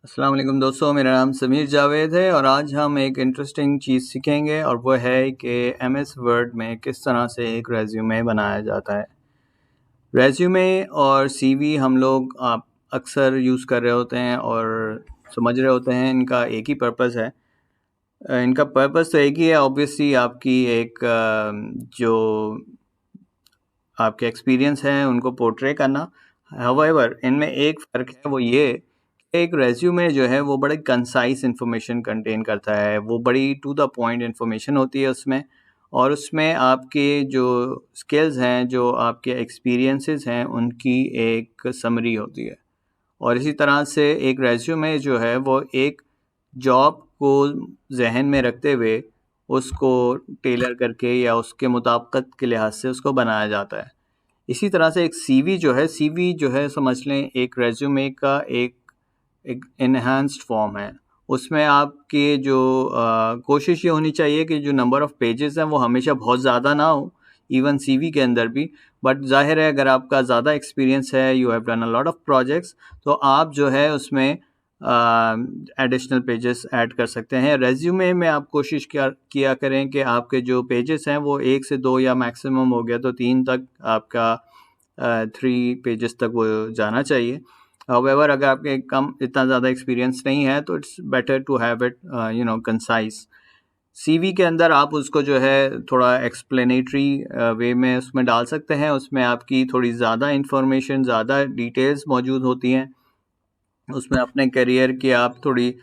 अस्सलाम वालेकुम दोस्तों, मेरा नाम समीर जावेद है और आज हम एक इंटरेस्टिंग चीज़ सीखेंगे और वो है कि एमएस वर्ड में किस तरह से एक रेज्यूमे बनाया जाता है। रेज्यूमे और सीवी हम लोग आप अक्सर यूज़ कर रहे होते हैं और समझ रहे होते हैं इनका एक ही पर्पस है। इनका पर्पस तो एक ही है, ऑब्वियसली आपकी एक जो आपके एक्सपीरियंस हैं उनको पोर्ट्रे करना। हाउएवर इनमें एक फ़र्क है, वो ये कि एक रेज़्यूमे जो है वो बड़े कंसाइज़ इन्फॉर्मेशन कंटेन करता है, वो बड़ी टू द पॉइंट इन्फॉर्मेशन होती है उसमें, और उसमें आपके जो स्किल्स हैं, जो आपके एक्सपीरियंसेस हैं, उनकी एक समरी होती है। और इसी तरह से एक रेज़्यूमे जो है वो एक जॉब को ज़हन में रखते हुए उसको टेलर करके या उसके मुताबिकत के लिहाज से उसको बनाया जाता है। इसी तरह से एक सीवी जो है समझ लें एक रेज़्यूमे का एक एनहांस्ड फॉर्म है। उसमें आपके जो कोशिश ये होनी चाहिए कि जो नंबर ऑफ़ पेजेज़ हैं वो हमेशा बहुत ज़्यादा ना हो, इवन सीवी के अंदर भी। बट ज़ाहिर है अगर आपका ज़्यादा एक्सपीरियंस है, you have done a lot of projects, तो आप जो है उसमें एडिशनल पेजेस ऐड कर सकते हैं। रेज़्यूमे में आप कोशिश किया करें कि आपके जो पेजेस हैं वो 1 से 2 या मैक्सिमम हो गया तो 3 तक आपका 3 पेजेस तक वो जाना चाहिए। हाउएवर अगर आपके कम इतना ज़्यादा एक्सपीरियंस नहीं है तो it's better to have it concise. CV के अंदर आप उसको जो है थोड़ा एक्सप्लेनेटरी वे में उसमें डाल सकते हैं। उसमें आपकी थोड़ी ज़्यादा इन्फॉर्मेशन, ज़्यादा डिटेल्स मौजूद होती हैं। उसमें अपने करियर की आप थोड़ी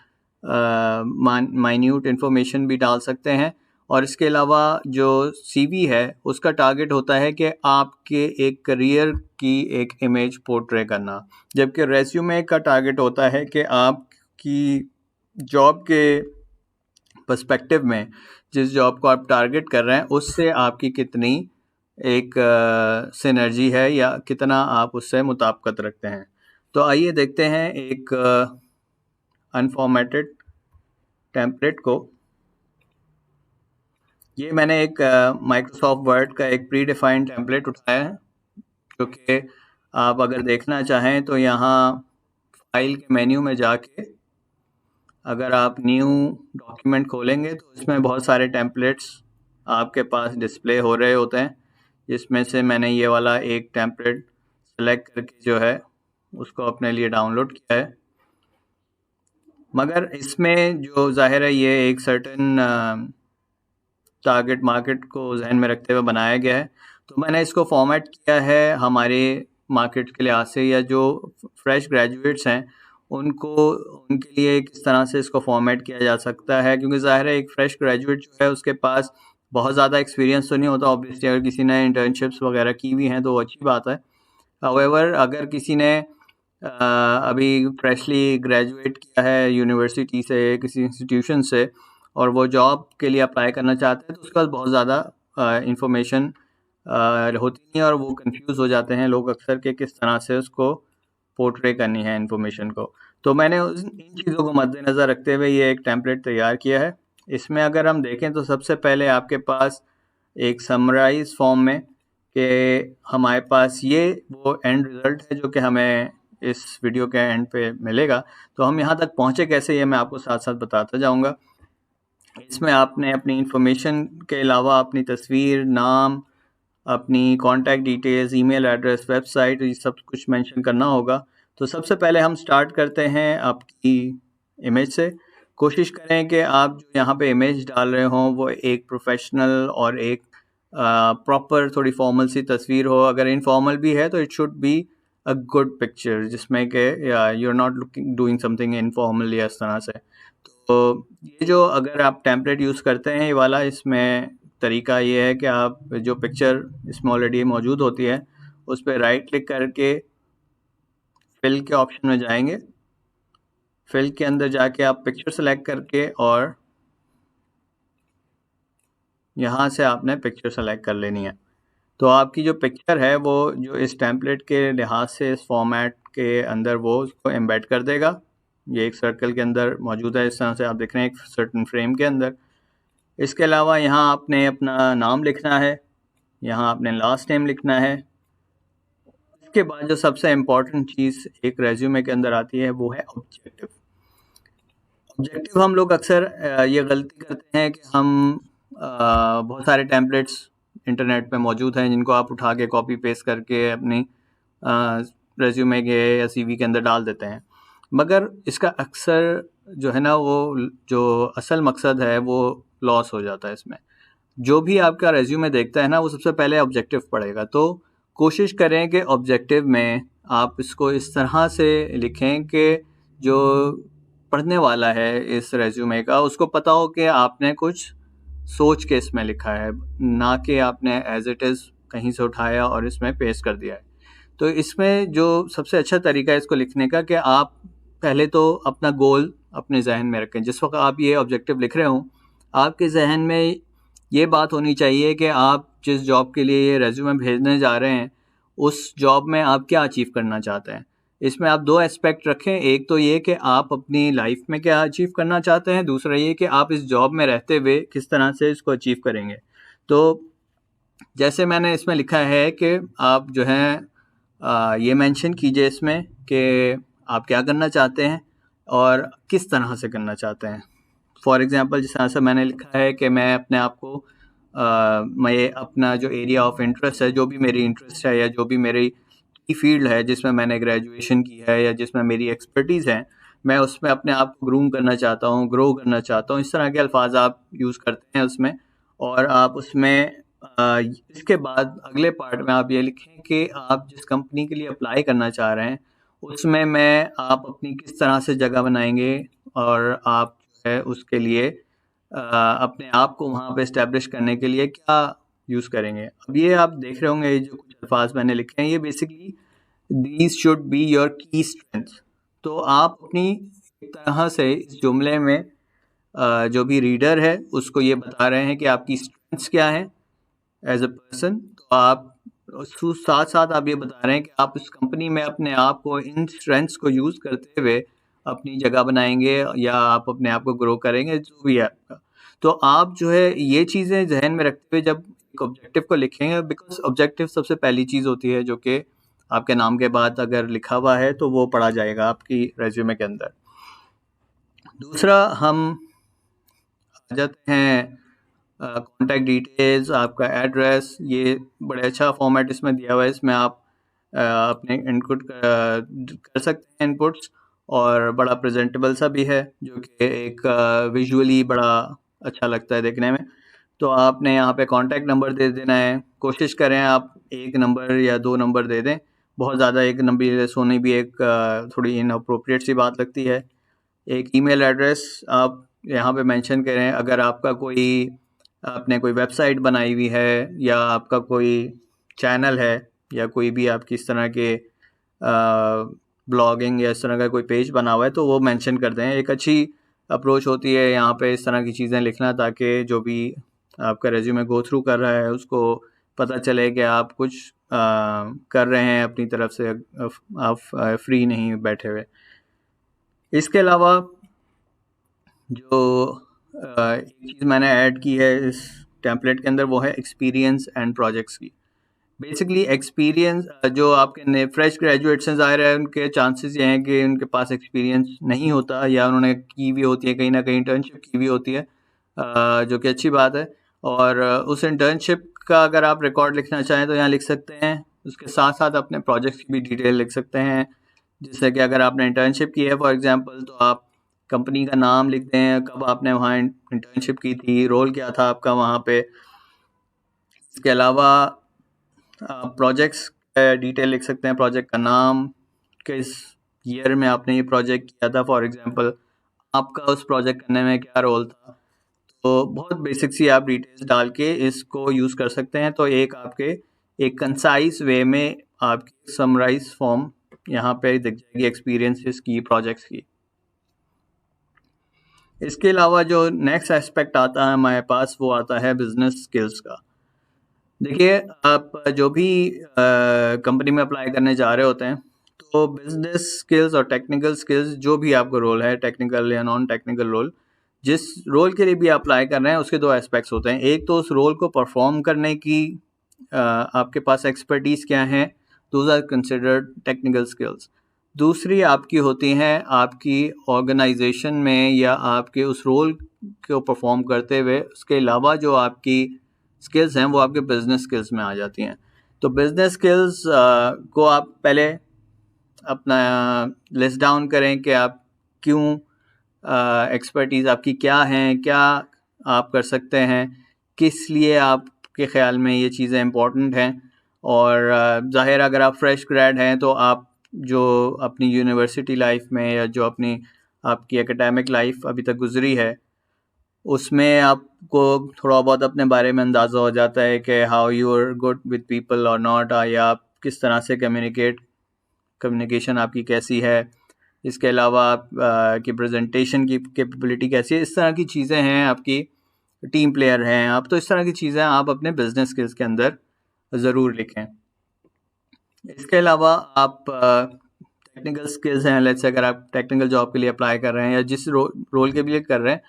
माइन्यूट इन्फॉर्मेशन भी डाल सकते हैं। और इसके अलावा जो सीवी है उसका टारगेट होता है कि आपके एक करियर की एक इमेज पोर्ट्रे करना, जबकि रेज्यूमे का टारगेट होता है कि आपकी जॉब के पर्सपेक्टिव में जिस जॉब को आप टारगेट कर रहे हैं उससे आपकी कितनी एक सिनर्जी है या कितना आप उससे मुताबिकत रखते हैं। तो आइए देखते हैं एक अनफॉर्मेटेड टेम्पलेट को। ये मैंने एक माइक्रोसॉफ्ट वर्ड का एक प्री डिफाइंड टेम्पलेट उठाया है, जो कि आप अगर देखना चाहें तो यहाँ फाइल के मेन्यू में जाके अगर आप न्यू डॉक्यूमेंट खोलेंगे तो इसमें बहुत सारे टेम्पलेट्स आपके पास डिस्प्ले हो रहे होते हैं, जिसमें से मैंने ये वाला एक टेम्पलेट सेलेक्ट करके जो है उसको अपने लिए डाउनलोड किया है। मगर इसमें जो ज़ाहिर है ये एक सर्टेन टारगेट मार्केट को जहन में रखते हुए बनाया गया है, तो मैंने इसको फॉर्मेट किया है हमारे मार्केट के लिहाज से, या जो फ्रेश ग्रेजुएट्स हैं उनको उनके लिए किस तरह से इसको फॉर्मेट किया जा सकता है, क्योंकि ज़ाहिर है एक फ्रेश ग्रेजुएट जो है उसके पास बहुत ज़्यादा एक्सपीरियंस तो नहीं होता। ऑब्वियसली अगर किसी ने इंटर्नशिप्स वगैरह की हुई हैं तो वो अच्छी बात है। हाउएवर अगर किसी ने अभी फ्रेशली ग्रेजुएट किया है यूनिवर्सिटी से, किसी इंस्टीट्यूशन से, और वो जॉब के लिए अप्लाई करना चाहते हैं तो उसके पास बहुत ज़्यादा इंफॉर्मेशन होती नहीं है और वो कंफ्यूज हो जाते हैं लोग अक्सर के किस तरह से उसको पोर्ट्रे करनी है इंफॉर्मेशन को। तो मैंने इन चीज़ों को मद्देनज़र रखते हुए ये एक टेम्पलेट तैयार किया है। इसमें अगर हम देखें तो सबसे पहले आपके पास एक समराइज फॉर्म में कि हमारे पास ये वो एंड रिज़ल्ट है जो कि हमें इस वीडियो के एंड पे मिलेगा। तो हम यहाँ तक पहुँचे कैसे, ये मैं आपको साथ साथ बताता जाऊँगा। इसमें आपने अपनी इंफॉर्मेशन के अलावा अपनी तस्वीर, नाम, अपनी contact details, email address, website, ये सब कुछ मेंशन करना होगा। तो सबसे पहले हम स्टार्ट करते हैं आपकी इमेज से। कोशिश करें कि आप जो यहाँ पे इमेज डाल रहे हों वो एक प्रोफेशनल और एक प्रॉपर थोड़ी फॉर्मल सी तस्वीर हो। अगर इनफॉर्मल भी है तो it should be a good picture, जिसमें कि you are not looking doing something informal या इस तरह से। तो ये जो अगर आप टेम्पलेट यूज़ करते हैं ये वाला, इसमें तरीका ये है कि आप जो पिक्चर इसमें ऑलरेडी मौजूद होती है उस पर राइट क्लिक करके फिल के ऑप्शन में जाएंगे। फिल के अंदर जाके आप पिक्चर सेलेक्ट करके और यहाँ से आपने पिक्चर सेलेक्ट कर लेनी है। तो आपकी जो पिक्चर है वो जो इस टेम्पलेट के लिहाज से इस फॉर्मेट के अंदर वो उसको एम्बेड कर देगा। ये एक सर्कल के अंदर मौजूद है, इस तरह से आप देख रहे हैं एक सर्टन फ्रेम के अंदर। इसके अलावा यहाँ आपने अपना नाम लिखना है, यहाँ आपने लास्ट नेम लिखना है। इसके बाद जो सबसे इम्पॉर्टेंट चीज़ एक रेज्यूमे के अंदर आती है वो है ऑब्जेक्टिव। ऑब्जेक्टिव हम लोग अक्सर ये गलती करते हैं कि हम बहुत सारे टेम्पलेट्स इंटरनेट पे मौजूद हैं जिनको आप उठा के कॉपी पेस्ट करके अपनी रेज्यूमे के या सीवी के अंदर डाल देते हैं, मगर इसका अक्सर जो है ना वो जो असल मकसद है वो लॉस हो जाता है इसमें। जो भी आपका रेज्यूमे देखता है ना वो सबसे पहले ऑब्जेक्टिव पढ़ेगा, तो कोशिश करें कि ऑब्जेक्टिव में आप इसको इस तरह से लिखें कि जो पढ़ने वाला है इस रेज्यूमे का उसको पता हो कि आपने कुछ सोच के इसमें लिखा है, ना कि आपने एज इट इज़ कहीं से उठाया और इसमें पेस्ट कर दिया है। तो इसमें जो सबसे अच्छा तरीका है इसको लिखने का कि आप पहले तो अपना गोल अपने जहन में रखें। जिस वक्त आप ये ऑब्जेक्टिव लिख रहे हों, आपके जहन में ये बात होनी चाहिए कि आप जिस जॉब के लिए ये रेज्यूमे भेजने जा रहे हैं उस जॉब में आप क्या अचीव करना चाहते हैं। इसमें आप दो एस्पेक्ट रखें, एक तो ये कि आप अपनी लाइफ में क्या अचीव करना चाहते हैं, दूसरा ये कि आप इस जॉब में रहते हुए किस तरह से इसको अचीव करेंगे। तो जैसे मैंने इसमें लिखा है कि आप जो है ये मेंशन कीजिए इसमें कि आप क्या करना चाहते हैं और किस तरह से करना चाहते हैं। फॉर एग्जांपल जिस तरह से मैंने लिखा है कि मैं अपने आप को मैं अपना जो एरिया ऑफ इंटरेस्ट है, जो भी मेरी इंटरेस्ट है या जो भी मेरी की फील्ड है जिसमें मैंने ग्रेजुएशन की है या जिसमें मेरी एक्सपर्टीज़ है, मैं उसमें अपने आप को ग्रूम करना चाहता हूँ, ग्रो करना चाहता हूँ। इस तरह के अल्फाज आप यूज़ करते हैं उसमें, और आप उसमें इसके बाद अगले पार्ट में आप ये लिखें कि आप जिस कंपनी के लिए अप्लाई करना चाह रहे हैं उसमें मैं आप अपनी किस तरह से जगह बनाएंगे और आप जो है उसके लिए अपने आप को वहाँ पे इस्टेब्लिश करने के लिए क्या यूज़ करेंगे। अब ये आप देख रहे होंगे ये जो कुछ अल्फाज मैंने लिखे हैं ये basically these should be your की स्ट्रेंथ। तो आप अपनी एक तरह से इस जुमले में जो भी रीडर है उसको ये बता रहे हैं कि आपकी स्ट्रेंथ्स क्या हैं एज अ पर्सन। तो आप साथ साथ आप ये बता रहे हैं कि आप इस कंपनी में अपने आप को इन स्ट्रेंथ्स को यूज़ करते हुए अपनी जगह बनाएंगे या आप अपने आप को ग्रो करेंगे, जो भी है आपका। तो आप जो है ये चीज़ें जहन में रखते हुए जब एक ऑब्जेक्टिव को लिखेंगे, बिकॉज ऑब्जेक्टिव सबसे पहली चीज़ होती है जो कि आपके नाम के बाद अगर लिखा हुआ है तो वो पढ़ा जाएगा आपकी रेज्यूमे के अंदर। दूसरा हम आ जाते हैं कॉन्टैक्ट डिटेल्स, आपका एड्रेस। ये बड़े अच्छा फॉर्मेट इसमें दिया हुआ है, इसमें आप अपने इनपुट कर सकते हैं इनपुट्स, और बड़ा प्रेजेंटेबल सा भी है जो कि एक विजुअली बड़ा अच्छा लगता है देखने में। तो आपने यहाँ पे कॉन्टैक्ट नंबर दे देना है। कोशिश करें आप एक नंबर या दो नंबर दे दें, बहुत ज़्यादा एक नंबर सोनी भी एक थोड़ी इनअप्रोप्रिएट सी बात लगती है। एक ईमेल एड्रेस आप यहाँ पे मेंशन करें। अगर आपका कोई आपने कोई वेबसाइट बनाई हुई है या आपका कोई चैनल है या कोई भी आपकी इस तरह के ब्लॉगिंग या इस तरह का कोई पेज बना हुआ है तो वो मेंशन कर दें। एक अच्छी अप्रोच होती है यहाँ पे इस तरह की चीज़ें लिखना, ताकि जो भी आपका रेज्यूमे गो थ्रू कर रहा है उसको पता चले कि आप कुछ कर रहे हैं अपनी तरफ से, आप फ्री नहीं बैठे हुए। इसके अलावा जो एक चीज़ मैंने ऐड की है इस टेम्पलेट के अंदर वो है एक्सपीरियंस एंड प्रोजेक्ट्स की। बेसिकली एक्सपीरियंस जो आपके नए फ्रेश ग्रेजुएट्स हैं, ज़ाहिर है उनके चांसेस ये हैं कि उनके पास एक्सपीरियंस नहीं होता या उन्होंने की भी होती है, कहीं ना कहीं इंटर्नशिप की भी होती है, जो कि अच्छी बात है। और उस इंटर्नशिप का अगर आप रिकॉर्ड लिखना चाहें तो यहाँ लिख सकते हैं। उसके साथ साथ अपने प्रोजेक्ट्स की भी डिटेल लिख सकते हैं, जैसे कि अगर आपने इंटर्नशिप की है फॉर एग्जांपल तो आप कंपनी का नाम लिख दें, कब आपने वहाँ इंटर्नशिप की थी, रोल क्या था आपका वहाँ पे। इसके अलावा प्रोजेक्ट्स डिटेल लिख सकते हैं, प्रोजेक्ट का नाम, किस ईयर में आपने ये प्रोजेक्ट किया था, फॉर एग्जांपल आपका उस प्रोजेक्ट करने में क्या रोल था। तो बहुत बेसिक सी आप डिटेल्स डाल के इसको यूज़ कर सकते हैं। तो एक आपके एक कंसाइज वे में आपकी समराइज फॉर्म यहाँ पे दिख जाएगी एक्सपीरियंसेस की, प्रोजेक्ट्स की। इसके अलावा जो नेक्स्ट एस्पेक्ट आता है हमारे पास वो आता है बिजनेस स्किल्स का। देखिए आप जो भी कंपनी में अप्लाई करने जा रहे होते हैं तो बिजनेस स्किल्स और टेक्निकल स्किल्स जो भी आपका रोल है, टेक्निकल या नॉन टेक्निकल रोल, जिस रोल के लिए भी अप्लाई कर रहे हैं उसके दो एस्पेक्ट्स होते हैं। एक तो उस रोल को परफॉर्म करने की आपके पास एक्सपर्टीज़ क्या है, those are considered technical skills. दूसरी आपकी होती हैं आपकी ऑर्गेनाइजेशन में या आपके उस रोल को परफॉर्म करते हुए उसके अलावा जो आपकी स्किल्स हैं वो आपके बिजनेस स्किल्स में आ जाती हैं। तो बिजनेस स्किल्स को आप पहले अपना लिस्ट डाउन करें कि आप क्यों एक्सपर्टीज़ आपकी क्या हैं, क्या आप कर सकते हैं, किस लिए आपके ख़्याल में ये चीज़ें इम्पोर्टेंट हैं। और ज़ाहिर अगर आप फ्रेश ग्रेड हैं तो आप जो अपनी यूनिवर्सिटी लाइफ में या जो अपनी आपकी एकेडमिक लाइफ अभी तक गुजरी है उसमें आपको थोड़ा बहुत अपने बारे में अंदाज़ा हो जाता है कि how you are good with people और नॉट, या आप किस तरह से कम्युनिकेशन आपकी कैसी है। इसके अलावा आप की प्रेजेंटेशन की कैपेबिलिटी कैसी है। इस तरह की चीज़ें हैं, आपकी टीम प्लेयर हैं आप, तो इस तरह की चीज़ें आप अपने बिजनेस स्किल्स के अंदर ज़रूर लिखें। इसके अलावा आप टेक्निकल स्किल्स हैं, लेट्स से अगर आप टेक्निकल जॉब के लिए अप्लाई कर रहे हैं या जिस रोल के लिए कर रहे हैं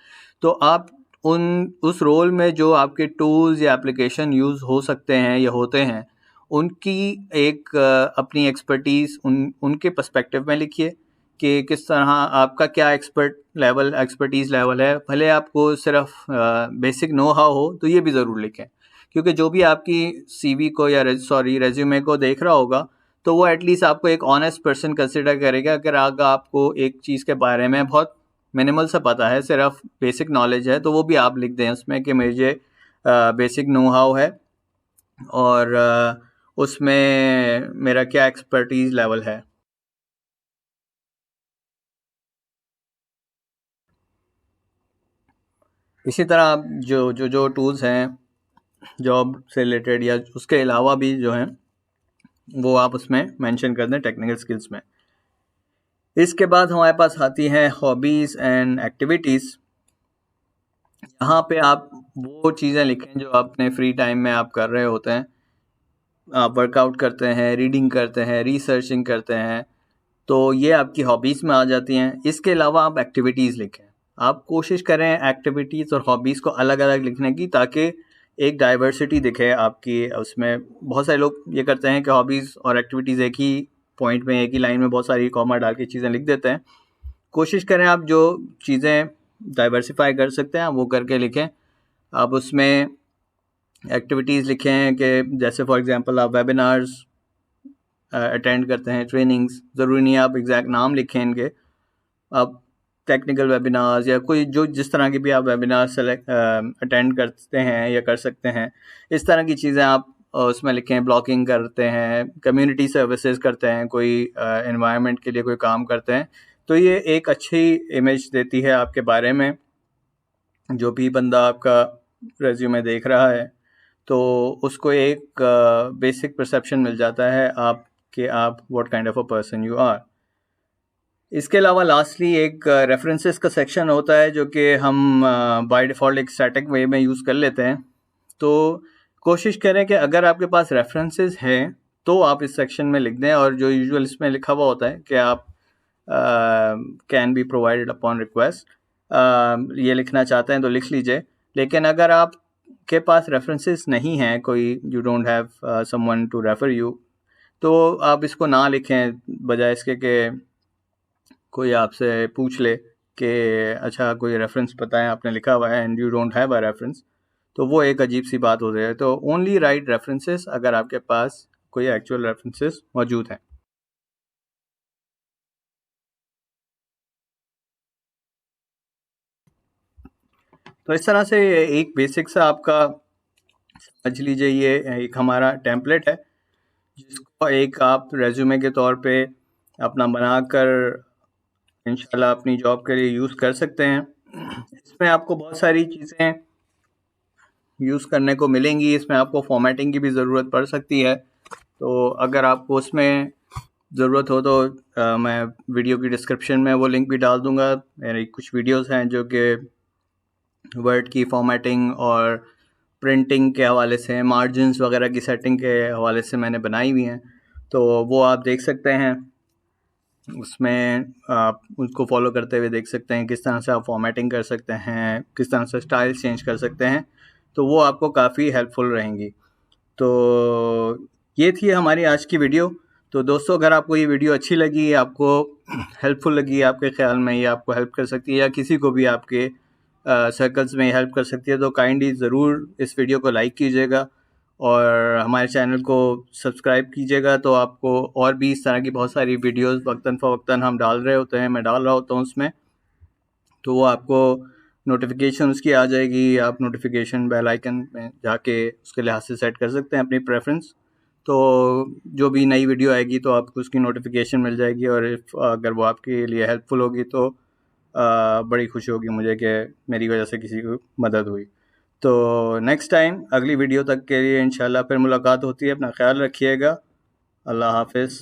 तो आप उस रोल में जो आपके टूल्स या एप्लीकेशन यूज़ हो सकते हैं या होते हैं उनकी एक अपनी एक्सपर्टीज़ उनके पर्सपेक्टिव में लिखिए कि किस तरह आपका क्या एक्सपर्टीज़ लेवल है। भले आपको सिर्फ बेसिक नो हाउ हो तो ये भी ज़रूर लिखें, क्योंकि जो भी आपकी सीवी को या रेज्यूमे को देख रहा होगा तो वो एटलीस्ट आपको एक ऑनेस्ट पर्सन कंसिडर करेगा। अगर आपको एक चीज़ के बारे में बहुत मिनिमल सा पता है, सिर्फ बेसिक नॉलेज है, तो वो भी आप लिख दें उसमें कि मुझे बेसिक नो हाउ है और उसमें मेरा क्या एक्सपर्टीज़ लेवल है। इसी तरह आप जो टूल्स हैं जॉब से रिलेटेड या उसके अलावा भी जो हैं वो आप उसमें मेंशन कर दें टेक्निकल स्किल्स में। इसके बाद हमारे पास आती हैं हॉबीज़ एंड एक्टिविटीज़। यहाँ पे आप वो चीज़ें लिखें जो अपने फ्री टाइम में आप कर रहे होते हैं। आप वर्कआउट करते हैं, रीडिंग करते हैं, रिसर्चिंग करते हैं, तो ये आपकी हॉबीज़ में आ जाती हैं। इसके अलावा आप एक्टिविटीज़ लिखें। आप कोशिश करें एक्टिविटीज़ और हॉबीज़ को अलग अलग लिखने की, ताकि एक डाइवर्सिटी दिखे आपकी उसमें। बहुत सारे लोग ये करते हैं कि हॉबीज़ और एक्टिविटीज़ एक ही पॉइंट में, एक ही लाइन में बहुत सारी कॉमा डाल के चीज़ें लिख देते हैं। कोशिश करें आप जो चीज़ें डाइवर्सिफाई कर सकते हैं वो करके लिखें। आप उसमें एक्टिविटीज़ लिखें कि जैसे फॉर एग्जांपल आप वेबिनार्स अटेंड करते हैं, ट्रेनिंग्स, ज़रूरी नहीं है आप एग्जैक्ट नाम लिखें इनके। आप टेक्निकल वेबिनार्स या कोई जो जिस तरह की भी आप वेबिनार सेलेक्ट अटेंड करते हैं या कर सकते हैं, इस तरह की चीज़ें आप उसमें लिखें। ब्लॉगिंग करते हैं, कम्युनिटी सर्विसेज करते हैं, कोई एनवायरनमेंट के लिए कोई काम करते हैं, तो ये एक अच्छी इमेज देती है आपके बारे में। जो भी बंदा आपका रेज्यूमे देख रहा है तो उसको एक बेसिक परसेप्शन मिल जाता है आप what kind of a person you are. इसके अलावा लास्टली एक रेफरेंसेस का सेक्शन होता है जो कि हम बाय डिफ़ॉल्ट एक स्टैटिक वे में यूज़ कर लेते हैं। तो कोशिश करें कि अगर आपके पास रेफरेंसेस हैं तो आप इस सेक्शन में लिख दें, और जो यूजुअल इसमें लिखा हुआ होता है कि आप can be provided upon request, ये लिखना चाहते हैं तो लिख लीजिए। लेकिन अगर आप के पास रेफरेंसेस नहीं हैं, कोई you don't have someone to refer you, तो आप इसको ना लिखें, बजाय इसके कि कोई आपसे पूछ ले कि अच्छा कोई रेफरेंस बताएं, आपने लिखा हुआ है and you don't have a reference, तो वो एक अजीब सी बात हो जाए। तो ओनली राइट रेफरेंसेस अगर आपके पास कोई एक्चुअल रेफरेंसेस मौजूद हैं। तो इस तरह से एक बेसिक सा आपका समझ लीजिए, ये एक हमारा टेम्पलेट है जिसको एक आप रेज्यूमे के तौर पे अपना बनाकर इंशाल्लाह अपनी जॉब के लिए यूज़ कर सकते हैं। इसमें आपको बहुत सारी चीज़ें यूज़ करने को मिलेंगी। इसमें आपको फॉर्मेटिंग की भी ज़रूरत पड़ सकती है, तो अगर आपको उसमें ज़रूरत हो तो मैं वीडियो की डिस्क्रिप्शन में वो लिंक भी डाल दूँगा। मेरी कुछ वीडियोस हैं जो कि वर्ड की फॉर्मेटिंग और प्रिंटिंग के हवाले से, मार्जिन्स वगैरह की सेटिंग के हवाले से मैंने बनाई हुई हैं, तो वो आप देख सकते हैं। उसमें आप उसको फॉलो करते हुए देख सकते हैं किस तरह से आप फॉर्मेटिंग कर सकते हैं, किस तरह से स्टाइल चेंज कर सकते हैं, तो वो आपको काफ़ी हेल्पफुल रहेंगी। तो ये थी हमारी आज की वीडियो। तो दोस्तों, अगर आपको ये वीडियो अच्छी लगी, आपको हेल्पफुल लगी, आपके ख्याल में ये आपको हेल्प कर सकती है या किसी को भी आपके सर्कल्स में हेल्प कर सकती है, तो काइंडली ज़रूर इस वीडियो को लाइक कीजिएगा और हमारे चैनल को सब्सक्राइब कीजिएगा। तो आपको और भी इस तरह की बहुत सारी वीडियोस वक्तन फ़वक्तन हम डाल रहे होते हैं, मैं डाल रहा होता हूँ उसमें, तो वो आपको नोटिफिकेशन उसकी आ जाएगी। आप नोटिफिकेशन बेल आइकन में जाके उसके लिहाज से सेट कर सकते हैं अपनी प्रेफरेंस। तो जो भी नई वीडियो आएगी तो आपको उसकी नोटिफिकेशन मिल जाएगी, और अगर वो आपके लिए हेल्पफुल होगी तो बड़ी खुशी होगी मुझे कि मेरी वजह से किसी को मदद हुई। तो नेक्स्ट टाइम अगली वीडियो तक के लिए इंशाल्लाह फिर मुलाकात होती है। अपना ख्याल रखिएगा। अल्लाह हाफिज़।